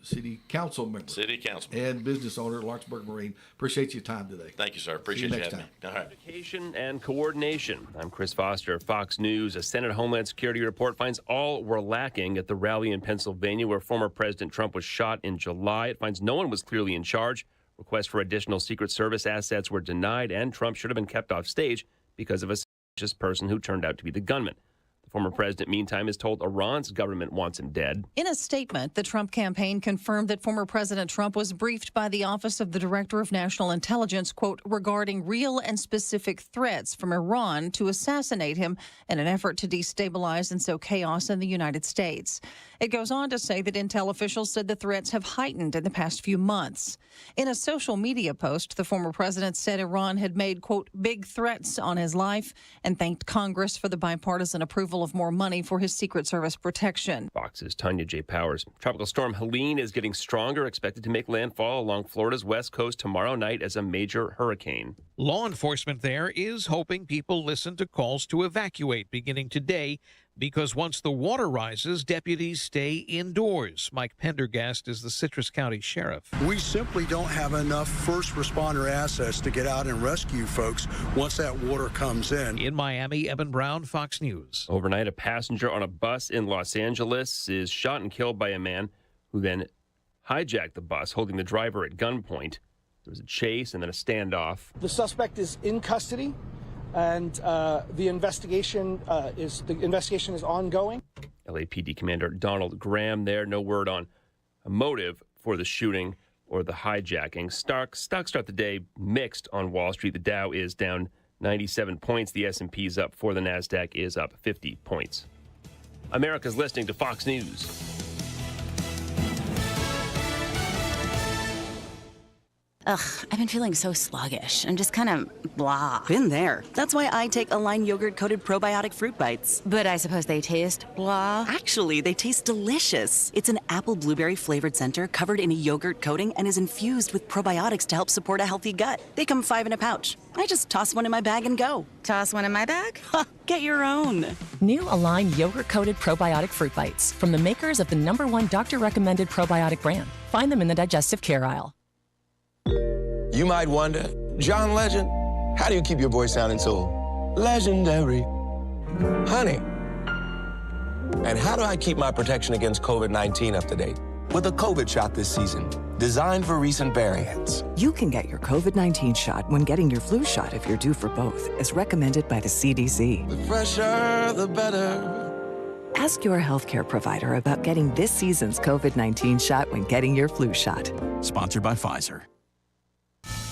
City Council member. City Councilman. And business owner at Lawrenceburg Marine. Appreciate your time today. Thank you, sir. Appreciate you having me. All right. Communication and coordination. I'm Chris Foster, Fox News. A Senate Homeland Security report finds all were lacking at the rally in Pennsylvania where former President Trump was shot in July. It finds no one was clearly in charge. Requests for additional Secret Service assets were denied, and Trump should have been kept off stage because of a suspicious person who turned out to be the gunman. The former president, meantime, is told Iran's government wants him dead. In a statement, the Trump campaign confirmed that former President Trump was briefed by the Office of the Director of National Intelligence, quote, regarding real and specific threats from Iran to assassinate him in an effort to destabilize and sow chaos in the United States. It goes on to say that intel officials said the threats have heightened in the past few months. In a social media post, the former president said Iran had made, quote, big threats on his life and thanked Congress for the bipartisan approval of more money for his Secret Service protection. Fox's Tanya J. Powers. Tropical storm Helene is getting stronger, expected to make landfall along Florida's west coast tomorrow night as a major hurricane. Law enforcement there is hoping people listen to calls to evacuate beginning today, because once the water rises, deputies stay indoors. Mike Pendergast is the Citrus County Sheriff. We simply don't have enough first responder assets to get out and rescue folks once that water comes in. In Miami, Evan Brown, Fox News. Overnight, a passenger on a bus in Los Angeles is shot and killed by a man who then hijacked the bus, holding the driver at gunpoint. There was a chase and then a standoff. The suspect is in custody, and the investigation is ongoing. LAPD Commander Donald Graham there. No word on a motive for the shooting or the hijacking. Stocks start the day mixed on Wall Street. The Dow is down 97 points. The S&P is up 4. The NASDAQ is up 50 points. America's listening to Fox News. Ugh, I've been feeling so sluggish. I'm just kind of blah. Been there. That's why I take Align yogurt-coated probiotic fruit bites. But I suppose they taste blah. Actually, they taste delicious. It's an apple blueberry flavored center covered in a yogurt coating and is infused with probiotics to help support a healthy gut. They come 5 in a pouch. I just toss one in my bag and go. Toss one in my bag? Get your own. New Align yogurt-coated probiotic fruit bites from the makers of the #1 doctor-recommended probiotic brand. Find them in the digestive care aisle. You might wonder, John Legend, how do you keep your voice sounding so legendary? Honey. And how do I keep my protection against COVID-19 up to date? With a COVID shot this season, designed for recent variants. You can get your COVID-19 shot when getting your flu shot if you're due for both, as recommended by the CDC. The fresher, the better. Ask your healthcare provider about getting this season's COVID-19 shot when getting your flu shot. Sponsored by Pfizer.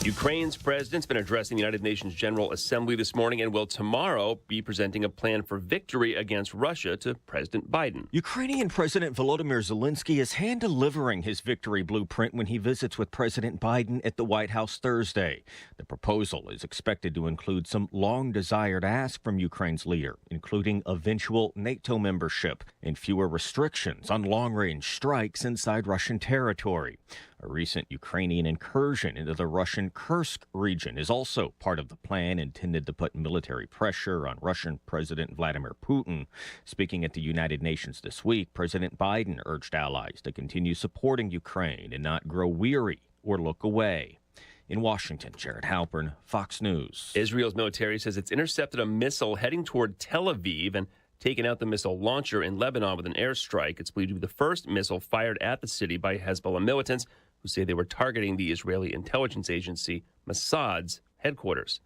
Ukraine's president's been addressing the United Nations General Assembly this morning and will tomorrow be presenting a plan for victory against Russia to President Biden. Ukrainian President Volodymyr Zelensky is hand-delivering his victory blueprint when he visits with President Biden at the White House Thursday. The proposal is expected to include some long-desired asks from Ukraine's leader, including eventual NATO membership and fewer restrictions on long-range strikes inside Russian territory. A recent Ukrainian incursion into the Russian Kursk region is also part of the plan intended to put military pressure on Russian President Vladimir Putin. Speaking at the United Nations this week, President Biden urged allies to continue supporting Ukraine and not grow weary or look away. In Washington, Jared Halpern, Fox News. Israel's military says it's intercepted a missile heading toward Tel Aviv and taken out the missile launcher in Lebanon with an airstrike. It's believed to be the first missile fired at the city by Hezbollah militants who say they were targeting the Israeli intelligence agency Mossad's headquarters.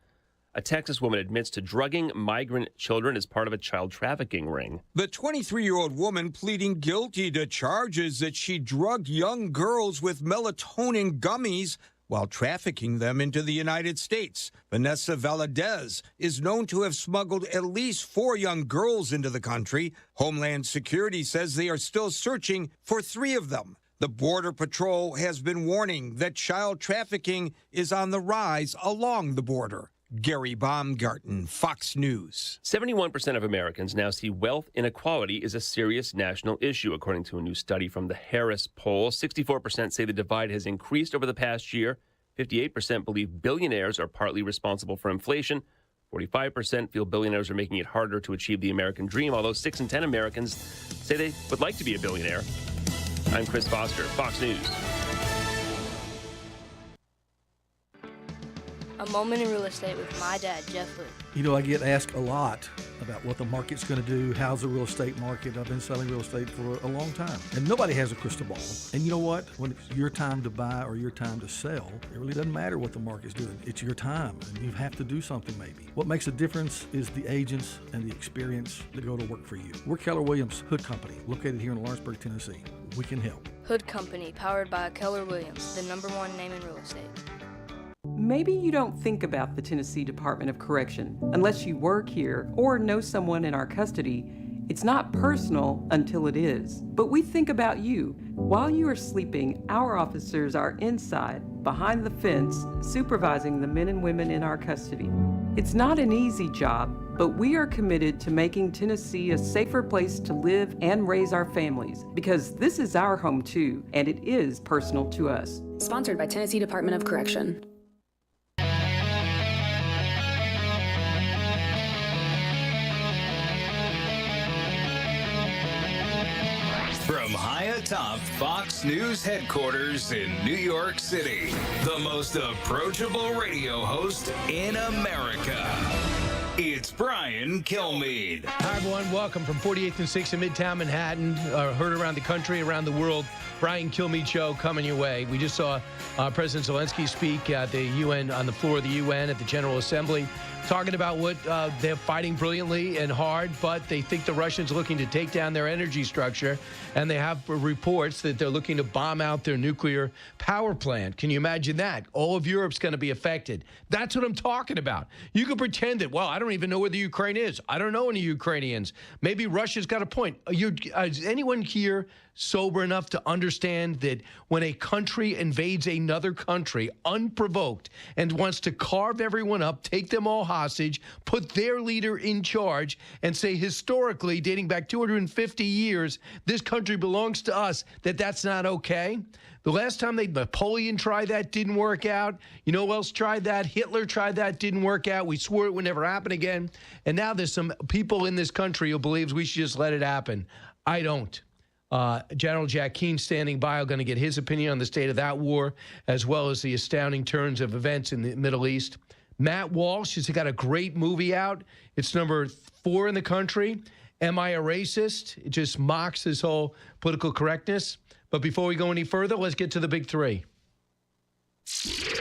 A Texas woman admits to drugging migrant children as part of a child trafficking ring. The 23-year-old woman pleading guilty to charges that she drugged young girls with melatonin gummies while trafficking them into the United States. Vanessa Valadez is known to have smuggled at least 4 young girls into the country. Homeland Security says they are still searching for 3 of them. The Border Patrol has been warning that child trafficking is on the rise along the border. Gary Baumgarten, Fox News. 71% of Americans now see wealth inequality is a serious national issue, according to a new study from the Harris poll. 64% say the divide has increased over the past year. 58% believe billionaires are partly responsible for inflation. 45% feel billionaires are making it harder to achieve the American dream, although 6 in 10 Americans say they would like to be a billionaire. I'm Chris Foster, Fox News. A moment in real estate with my dad, Jeff Lee. You know, I get asked a lot about what the market's going to do. How's the real estate market? I've been selling real estate for a long time. And nobody has a crystal ball. And you know what? When it's your time to buy or your time to sell, it really doesn't matter what the market's doing. It's your time, and you have to do something maybe. What makes a difference is the agents and the experience that go to work for you. We're Keller Williams Hood Company, located here in Lawrenceburg, Tennessee. We can help. Hood Company, powered by Keller Williams, the #1 name in real estate. Maybe you don't think about the Tennessee Department of Correction unless you work here or know someone in our custody. It's not personal until it is. But we think about you. While you are sleeping, our officers are inside, behind the fence, supervising the men and women in our custody. It's not an easy job, but we are committed to making Tennessee a safer place to live and raise our families, because this is our home too, and it is personal to us. Sponsored by Tennessee Department of Correction. From high atop Fox News headquarters in New York City, the most approachable radio host in America. It's Brian Kilmeade. Hi, everyone. Welcome from 48th and 6th in Midtown Manhattan. Heard around the country, around the world. Brian Kilmeade Show coming your way. We just saw President Zelensky speak at the UN, on the floor of the UN at the General Assembly, talking about what they're fighting brilliantly and hard, but they think the Russians are looking to take down their energy structure, and they have reports that they're looking to bomb out their nuclear power plant. Can you imagine that? All of Europe's going to be affected. That's what I'm talking about. You can pretend that, well, I don't even know where the Ukraine is. I don't know any Ukrainians. Maybe Russia's got a point. Is anyone here sober enough to understand that when a country invades another country unprovoked and wants to carve everyone up, take them all hostage, put their leader in charge, and say historically, dating back 250 years, this country belongs to us, that's not okay? The last time Napoleon tried that, didn't work out. You know who else tried that? Hitler tried that, didn't work out. We swore it would never happen again. And now there's some people in this country who believes we should just let it happen. I don't. General Jack Keane standing by. I'm going to get his opinion on the state of that war, as well as the astounding turns of events in the Middle East. Matt Walsh has got a great movie out. It's number 4 in the country. Am I a Racist? It just mocks this whole political correctness. But before we go any further, let's get to the big 3.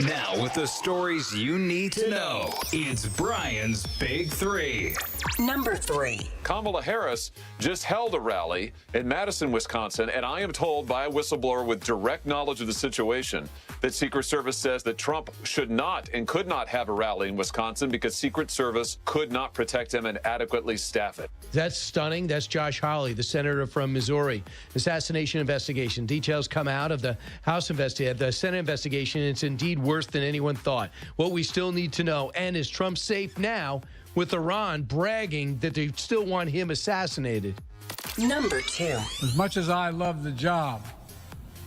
Now, with the stories you need to know, it's Brian's Big 3. Number 3. Kamala Harris just held a rally in Madison, Wisconsin, and I am told by a whistleblower with direct knowledge of the situation that Secret Service says that Trump should not and could not have a rally in Wisconsin because Secret Service could not protect him and adequately staff it. That's stunning. That's Josh Hawley, the senator from Missouri. Assassination investigation. Details come out of the House investigation, the Senate investigation. It's indeed worse than anyone thought. What we still need to know, and is Trump safe now with Iran bragging that they still want him assassinated? Number 2. As much as I love the job,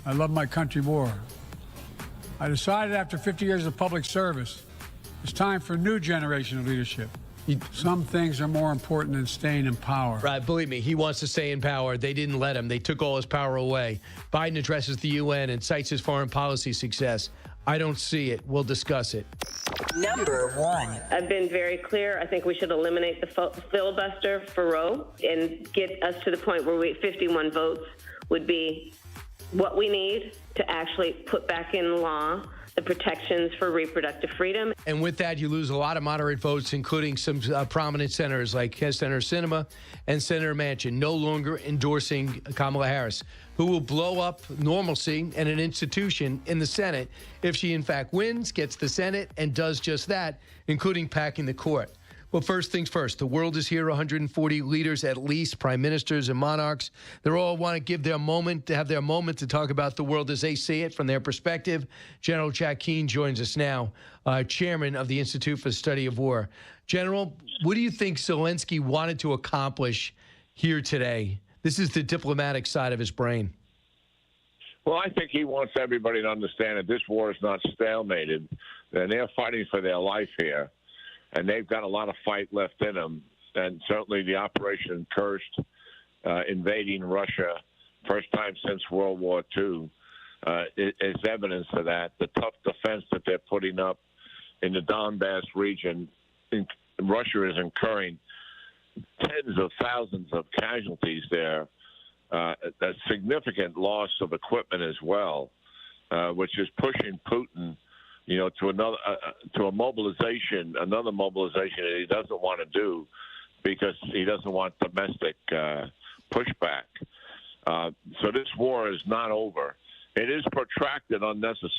I love my country more. I decided after 50 years of public service, it's time for a new generation of leadership. Some things are more important than staying in power. Right, believe me, he wants to stay in power. They didn't let him. They took all his power away. Biden addresses the UN and cites his foreign policy success. I don't see it. We'll discuss it. Number 1. I've been very clear. I think we should eliminate the filibuster for Roe and get us to the point where 51 votes would be what we need to actually put back in law the protections for reproductive freedom. And with that, you lose a lot of moderate votes, including some prominent senators like Senator Sinema and Senator Manchin, no longer endorsing Kamala Harris, who will blow up normalcy and an institution in the Senate if she, in fact, wins, gets the Senate, and does just that, including packing the court. Well, first things first, the world is here, 140 leaders at least, prime ministers and monarchs. They all want to give their moment, to have their moment to talk about the world as they see it from their perspective. General Jack Keane joins us now, chairman of the Institute for the Study of War. General, what do you think Zelensky wanted to accomplish here today? This is the diplomatic side of his brain. Well, I think he wants everybody to understand that this war is not stalemated, and they're fighting for their life here. And they've got a lot of fight left in them. And certainly the Operation Cursed, invading Russia, first time since World War II, is evidence of that. The tough defense that they're putting up in the Donbass region, Russia is incurring tens of thousands of casualties there, a significant loss of equipment as well, which is pushing Putin to another mobilization that he doesn't want to do because he doesn't want domestic pushback. So this war is not over. It is protracted unnecessarily.